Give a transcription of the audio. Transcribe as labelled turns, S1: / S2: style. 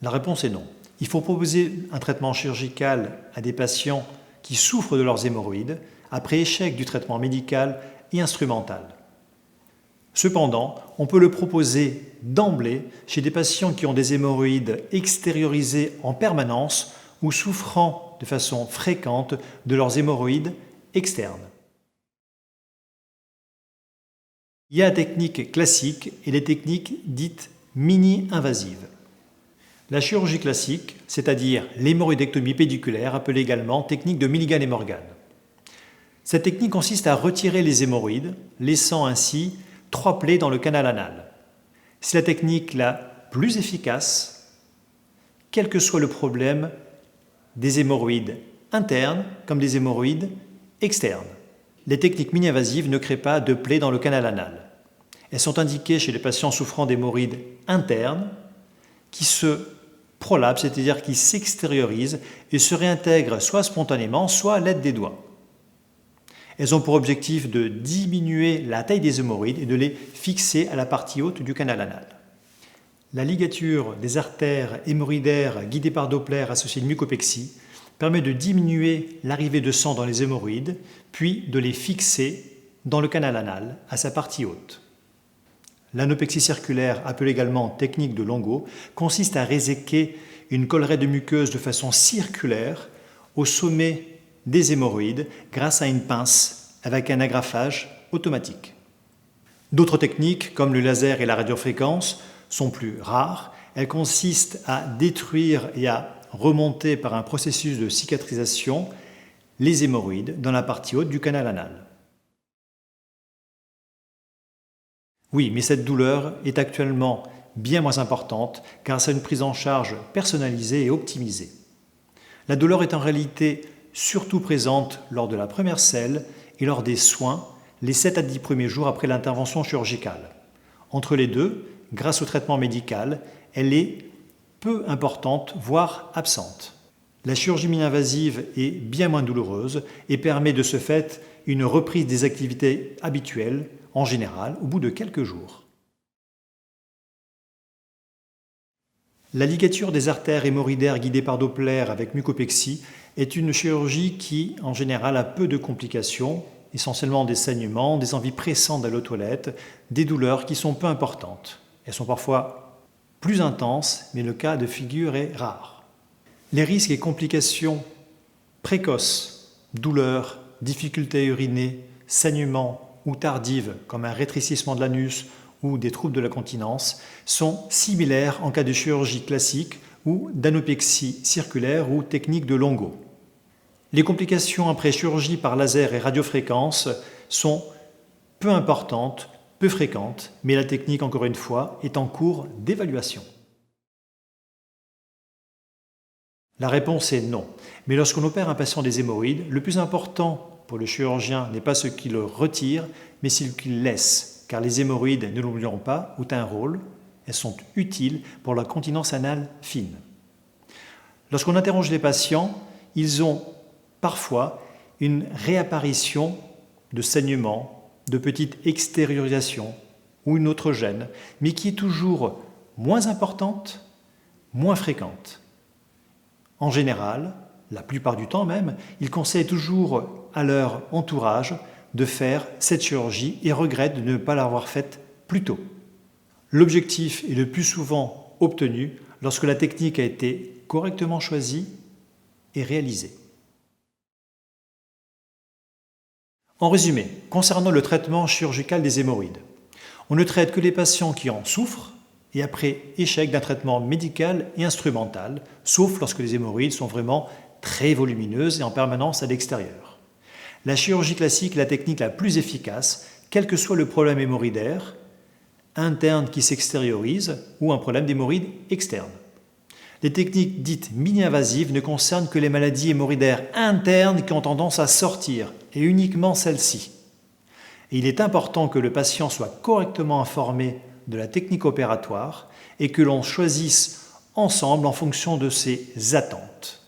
S1: La réponse est non. Il faut proposer un traitement chirurgical à des patients qui souffrent de leurs hémorroïdes après échec du traitement médical et instrumental. Cependant, on peut le proposer d'emblée chez des patients qui ont des hémorroïdes extériorisées en permanence ou souffrant de façon fréquente de leurs hémorroïdes externes. Il y a la technique classique et les techniques dites mini-invasives. La chirurgie classique, c'est-à-dire l'hémorroïdectomie pédiculaire, appelée également technique de Milligan et Morgan. Cette technique consiste à retirer les hémorroïdes, laissant ainsi 3 plaies dans le canal anal. C'est la technique la plus efficace, quel que soit le problème des hémorroïdes internes comme des hémorroïdes externes. Les techniques mini-invasives ne créent pas de plaies dans le canal anal. Elles sont indiquées chez les patients souffrant d'hémorroïdes internes qui se prolapsent, c'est-à-dire qui s'extériorisent et se réintègrent soit spontanément, soit à l'aide des doigts. Elles ont pour objectif de diminuer la taille des hémorroïdes et de les fixer à la partie haute du canal anal. La ligature des artères hémorroïdaires guidée par Doppler associée de mucopexie permet de diminuer l'arrivée de sang dans les hémorroïdes, puis de les fixer dans le canal anal à sa partie haute. L'anopexie circulaire, appelée également technique de Longo, consiste à réséquer une collerette de muqueuse de façon circulaire au sommet des hémorroïdes grâce à une pince avec un agrafage automatique. D'autres techniques, comme le laser et la radiofréquence, sont plus rares. Elles consistent à détruire et à remonter par un processus de cicatrisation les hémorroïdes dans la partie haute du canal anal. Oui, mais cette douleur est actuellement bien moins importante grâce à une prise en charge personnalisée et optimisée. La douleur est en réalité surtout présente lors de la première selle et lors des soins les 7 à 10 premiers jours après l'intervention chirurgicale. Entre les deux, grâce au traitement médical, elle est peu importante, voire absente. La chirurgie mini-invasive est bien moins douloureuse et permet de ce fait une reprise des activités habituelles, en général, au bout de quelques jours. La ligature des artères hémorroïdaires guidée par Doppler avec mucopexie est une chirurgie qui, en général, a peu de complications, essentiellement des saignements, des envies pressantes d'aller aux toilettes, des douleurs qui sont peu importantes. Elles sont parfois plus intenses, mais le cas de figure est rare. Les risques et complications précoces, douleurs, difficultés à uriner, saignements ou tardives, comme un rétrécissement de l'anus ou des troubles de la continence, sont similaires en cas de chirurgie classique ou d'anopexie circulaire ou technique de Longo. Les complications après chirurgie par laser et radiofréquence sont peu importantes, peu fréquentes, mais la technique, encore une fois, est en cours d'évaluation. La réponse est non. Mais lorsqu'on opère un patient des hémorroïdes, le plus important pour le chirurgien n'est pas ce qu'il le retire, mais ce qu'il laisse, car les hémorroïdes, ne l'oublions pas, ont un rôle, elles sont utiles pour la continence anale fine. Lorsqu'on interroge les patients, ils ont parfois une réapparition de saignements, de petites extériorisations ou une autre gêne, mais qui est toujours moins importante, moins fréquente. En général, la plupart du temps même, ils conseillent toujours à leur entourage de faire cette chirurgie et regrettent de ne pas l'avoir faite plus tôt. L'objectif est le plus souvent obtenu lorsque la technique a été correctement choisie et réalisée. En résumé, concernant le traitement chirurgical des hémorroïdes, on ne traite que les patients qui en souffrent et après échec d'un traitement médical et instrumental, sauf lorsque les hémorroïdes sont vraiment très volumineuses et en permanence à l'extérieur. La chirurgie classique est la technique la plus efficace, quel que soit le problème hémorroïdaire, interne qui s'extériorise ou un problème d'hémorroïde externe. Les techniques dites mini-invasives ne concernent que les maladies hémorroïdaires internes qui ont tendance à sortir, et uniquement celles-ci. Et il est important que le patient soit correctement informé de la technique opératoire et que l'on choisisse ensemble en fonction de ses attentes.